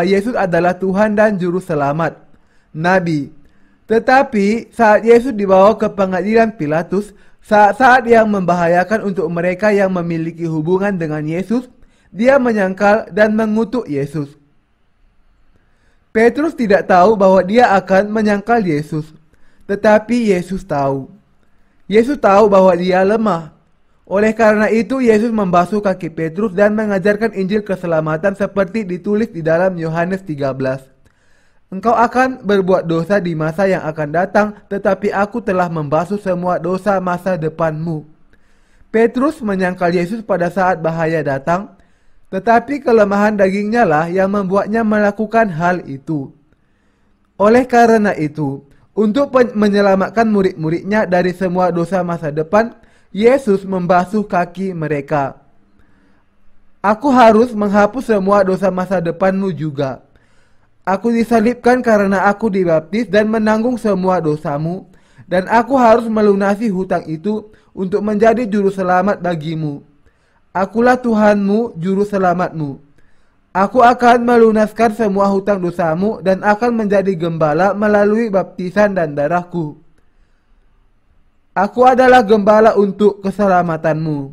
Yesus adalah Tuhan dan Juru Selamat, Nabi. Tetapi saat Yesus dibawa ke pengadilan Pilatus, saat-saat yang membahayakan untuk mereka yang memiliki hubungan dengan Yesus, dia menyangkal dan mengutuk Yesus. Petrus tidak tahu bahwa dia akan menyangkal Yesus, tetapi Yesus tahu. Yesus tahu bahwa dia lemah. Oleh karena itu, Yesus membasuh kaki Petrus dan mengajarkan Injil keselamatan seperti ditulis di dalam Yohanes 13. Engkau akan berbuat dosa di masa yang akan datang, tetapi aku telah membasuh semua dosa masa depanmu. Petrus menyangkal Yesus pada saat bahaya datang, tetapi kelemahan dagingnya lah yang membuatnya melakukan hal itu. Oleh karena itu, untuk menyelamatkan murid-muridnya dari semua dosa masa depan, Yesus membasuh kaki mereka. Aku harus menghapus semua dosa masa depanmu juga. Aku disalibkan karena aku dibaptis dan menanggung semua dosamu, dan aku harus melunasi hutang itu untuk menjadi juru selamat bagimu. Akulah Tuhanmu, juru selamatmu. Aku akan melunaskan semua hutang dosamu dan akan menjadi gembala melalui baptisan dan darahku. Aku adalah gembala untuk keselamatanmu.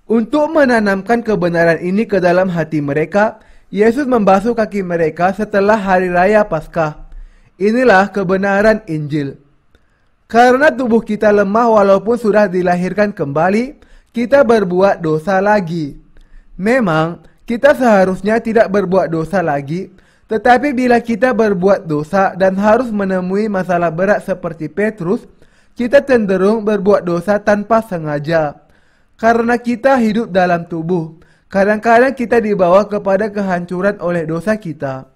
Untuk menanamkan kebenaran ini ke dalam hati mereka, Yesus membasuh kaki mereka setelah hari raya Paskah. Inilah kebenaran Injil. Karena tubuh kita lemah walaupun sudah dilahirkan kembali, kita berbuat dosa lagi. Memang, kita seharusnya tidak berbuat dosa lagi, tetapi bila kita berbuat dosa dan harus menemui masalah berat seperti Petrus, kita cenderung berbuat dosa tanpa sengaja. Karena kita hidup dalam tubuh, kadang-kadang kita dibawa kepada kehancuran oleh dosa kita.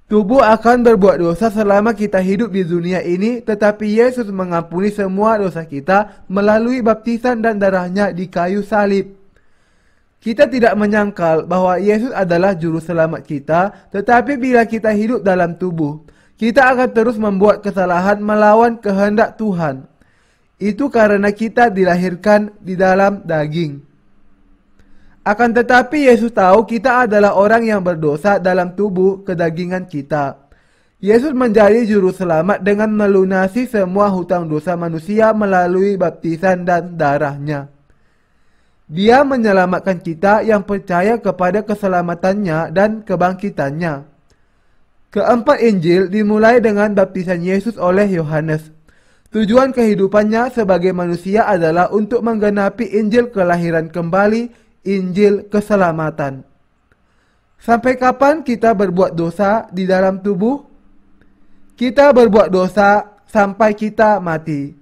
Tubuh akan berbuat dosa selama kita hidup di dunia ini, tetapi Yesus mengampuni semua dosa kita melalui baptisan dan darahnya di kayu salib. Kita tidak menyangkal bahwa Yesus adalah juru selamat kita, tetapi bila kita hidup dalam tubuh, kita akan terus membuat kesalahan melawan kehendak Tuhan. Itu karena kita dilahirkan di dalam daging. Akan tetapi Yesus tahu kita adalah orang yang berdosa dalam tubuh kedagingan kita. Yesus menjadi juru selamat dengan melunasi semua hutang dosa manusia melalui baptisan dan darahnya. Dia menyelamatkan kita yang percaya kepada keselamatannya dan kebangkitannya. Keempat Injil dimulai dengan baptisan Yesus oleh Yohanes. Tujuan kehidupannya sebagai manusia adalah untuk menggenapi Injil kelahiran kembali, Injil keselamatan. Sampai kapan kita berbuat dosa di dalam tubuh? Kita berbuat dosa sampai kita mati.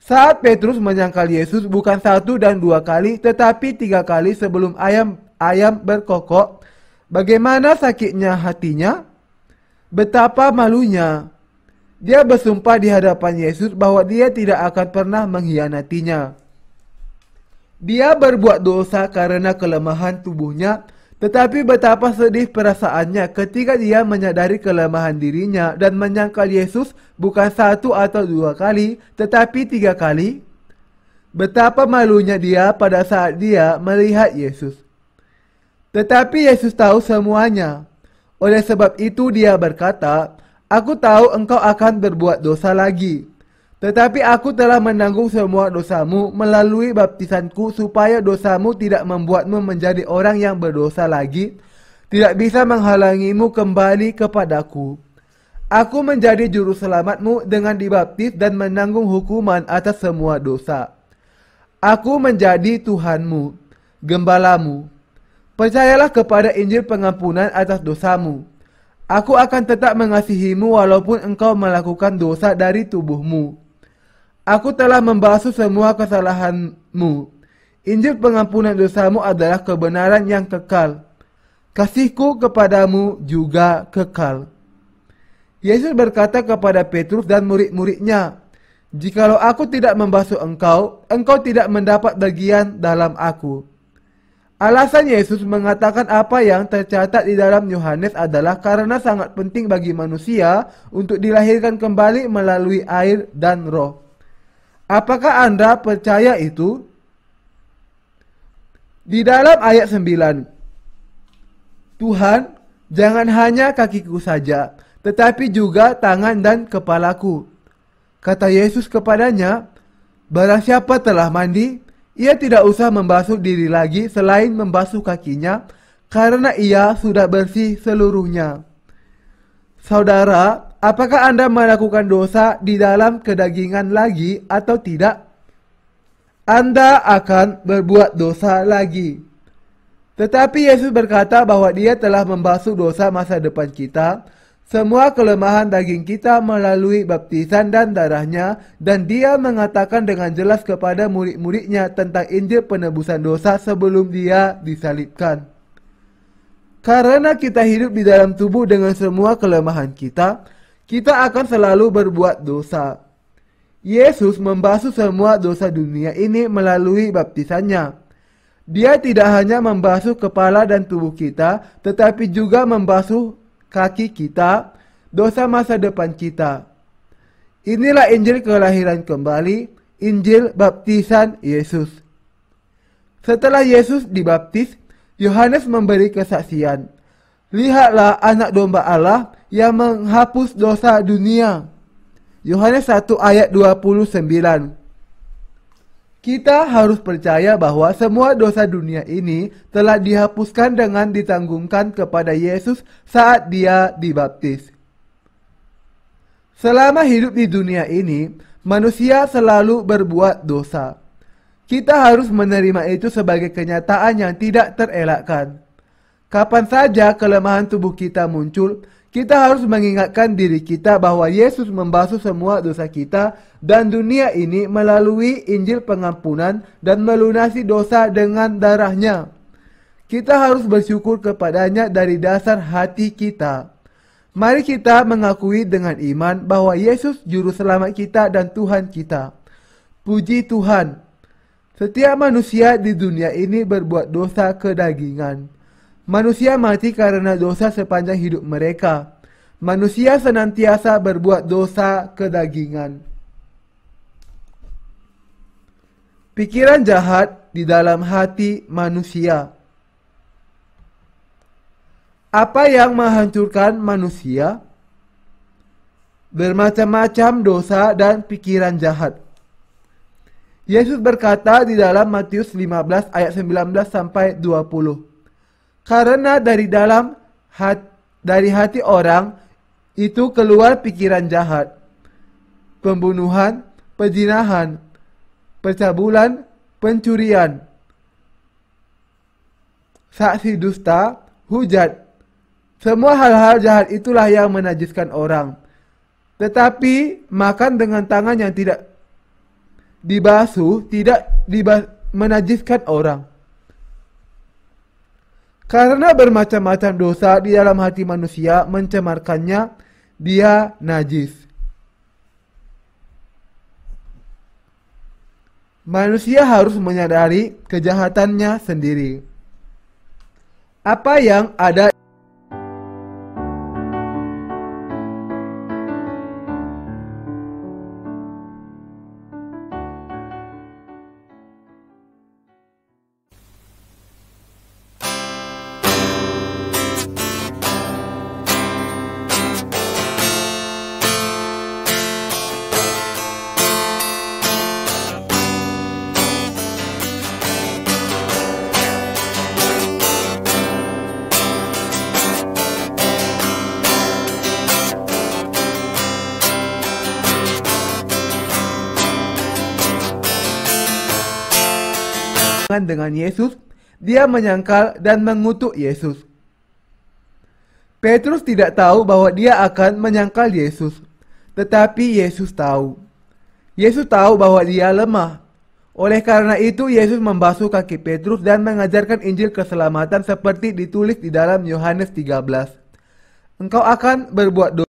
Saat Petrus menyangkal Yesus bukan 1 dan 2 kali, tetapi 3 kali sebelum ayam berkokok, bagaimana sakitnya hatinya? Betapa malunya. Dia bersumpah di hadapan Yesus bahwa dia tidak akan pernah mengkhianatinya. Dia berbuat dosa karena kelemahan tubuhnya, tetapi betapa sedih perasaannya ketika dia menyadari kelemahan dirinya dan menyangkal Yesus bukan 1 atau 2 kali, tetapi 3 kali. Betapa malunya dia pada saat dia melihat Yesus. Tetapi Yesus tahu semuanya. Oleh sebab itu dia berkata, "Aku tahu engkau akan berbuat dosa lagi. Tetapi aku telah menanggung semua dosamu melalui baptisanku supaya dosamu tidak membuatmu menjadi orang yang berdosa lagi, tidak bisa menghalangimu kembali kepadaku. Aku menjadi juru selamatmu dengan dibaptis dan menanggung hukuman atas semua dosa. Aku menjadi Tuhanmu, gembalamu. Percayalah kepada Injil pengampunan atas dosamu. Aku akan tetap mengasihimu walaupun engkau melakukan dosa dari tubuhmu. Aku telah membasuh semua kesalahanmu. Injil pengampunan dosamu adalah kebenaran yang kekal. Kasihku kepadamu juga kekal." Yesus berkata kepada Petrus dan murid-muridnya, "Jikalau aku tidak membasuh engkau, engkau tidak mendapat bagian dalam aku." Alasan Yesus mengatakan apa yang tercatat di dalam Yohanes adalah karena sangat penting bagi manusia untuk dilahirkan kembali melalui air dan roh. Apakah Anda percaya itu? Di dalam ayat 9, "Tuhan, jangan hanya kakiku saja, tetapi juga tangan dan kepalaku." Kata Yesus kepadanya, "Barang siapa telah mandi, ia tidak usah membasuh diri lagi selain membasuh kakinya, karena ia sudah bersih seluruhnya." Saudara, apakah Anda melakukan dosa di dalam kedagingan lagi atau tidak? Anda akan berbuat dosa lagi. Tetapi Yesus berkata bahwa Dia telah membasuh dosa masa depan kita, semua kelemahan daging kita melalui baptisan dan darahnya, dan Dia mengatakan dengan jelas kepada murid-muridnya tentang Injil penebusan dosa sebelum Dia disalibkan. Karena kita hidup di dalam tubuh dengan semua kelemahan kita, kita akan selalu berbuat dosa. Yesus membasuh semua dosa dunia ini melalui baptisannya. Dia tidak hanya membasuh kepala dan tubuh kita, tetapi juga membasuh kaki kita, dosa masa depan kita. Inilah Injil kelahiran kembali, Injil baptisan Yesus. Setelah Yesus dibaptis, Yohanes memberi kesaksian. "Lihatlah anak domba Allah yang menghapus dosa dunia." Yohanes 1 ayat 29. Kita harus percaya bahwa semua dosa dunia ini telah dihapuskan dengan ditanggungkan kepada Yesus saat Dia dibaptis. Selama hidup di dunia ini, manusia selalu berbuat dosa. Kita harus menerima itu sebagai kenyataan yang tidak terelakkan. Kapan saja kelemahan tubuh kita muncul, kita harus mengingatkan diri kita bahwa Yesus membasuh semua dosa kita dan dunia ini melalui Injil pengampunan dan melunasi dosa dengan darahnya. Kita harus bersyukur kepadanya dari dasar hati kita. Mari kita mengakui dengan iman bahwa Yesus juru selamat kita dan Tuhan kita. Puji Tuhan. Setiap manusia di dunia ini berbuat dosa kedagingan. Manusia mati karena dosa sepanjang hidup mereka. Manusia senantiasa berbuat dosa kedagingan. Pikiran jahat di dalam hati manusia. Apa yang menghancurkan manusia? Bermacam-macam dosa dan pikiran jahat. Yesus berkata di dalam Matius 15 ayat 19 sampai 20. Karena dari hati orang itu keluar pikiran jahat, pembunuhan, pezinahan, percabulan, pencurian, saksi dusta, hujat. Semua hal-hal jahat itulah yang menajiskan orang. Tetapi makan dengan tangan yang tidak dibasuh menajiskan orang. Karena bermacam-macam dosa di dalam hati manusia mencemarkannya, dia najis. Manusia harus menyadari kejahatannya sendiri. Apa yang ada dengan Yesus, dia menyangkal dan mengutuk Yesus. Petrus tidak tahu bahwa dia akan menyangkal Yesus, tetapi Yesus tahu. Yesus tahu bahwa dia lemah. Oleh karena itu, Yesus membasuh kaki Petrus dan mengajarkan Injil keselamatan seperti ditulis di dalam Yohanes 13. Engkau akan berbuat dosa